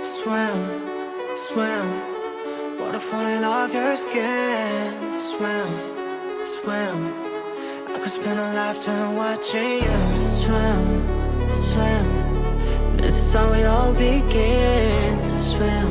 swim, swim. Wanna fall in love your skin. Swim, swim. I could spend a lifetime watching you swim, swim. This is how it all begins. Swim,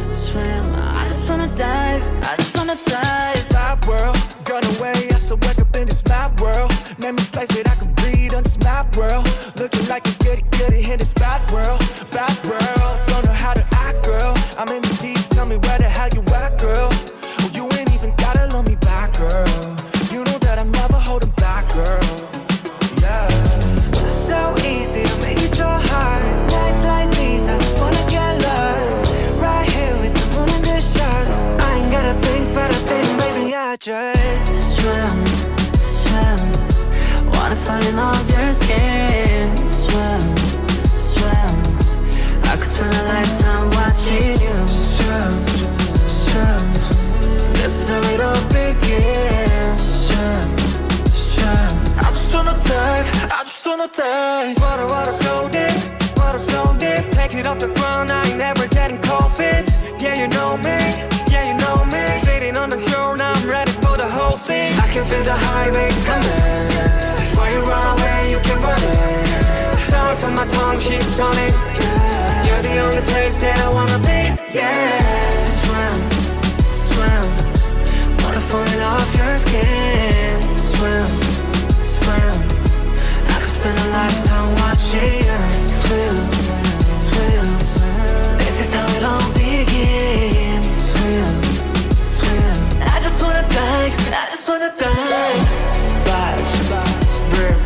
swim. I just wanna dive, I just wanna dive. Bad world, gone away, I still wake up in this mad world. Name a place that I can breathe on this mad world. Looking like a goody in this bad world. Bad world, don't know how to act, girl. I'm in the deep, tell me where the hell you at, girl. Oh, you ain't even gotta love me back, girl. You know that I'm never holding back, girl. Yeah. So easy to make it so hard. Nights like these, I just wanna get lost. Right here with the moon and the stars. I ain't gotta think, but I think, baby, I just swim, swim. Wanna fall in love your skin. Swim, swim. I could spend a lifetime watching you swim, swim. This is how it all begins. Swim, swim. I just wanna dive, I just wanna dive. Water so deep, water so deep. Take it off the ground, I ain't never getting cold feet. Yeah, you know me, yeah, you know me. Sitting on the shore, now I'm ready for the whole scene. I can feel the high waves coming. Why you run away, you can run it. Sound on my tongue, she's stunning. You're the only place that I wanna be, yeah. Swim, swim. Wanna fall in off your skin. Swim, swim. I could spend a lifetime watching you swim, swim, swim. This is how it all begins. Swim, swim. I just wanna dive, I just wanna dive. Splash, splash, drift.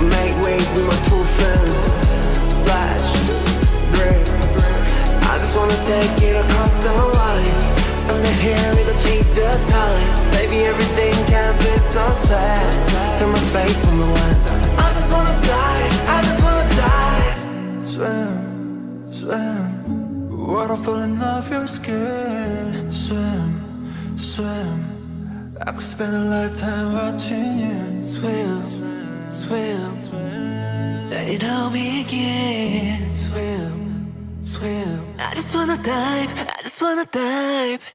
Make waves with my two friends. Splash, drift. I just wanna take it across the line. I'm not here, it'll change the time. Baby, everything can be so sad. Turn my face from the west. I just wanna die, I just wanna die. Swim, swim. Water falling off your skin. Swim, swim. I could spend a lifetime watching you Swim, swim, swim. Let it all begin. Swim, swim. I just wanna dive, I just wanna dive.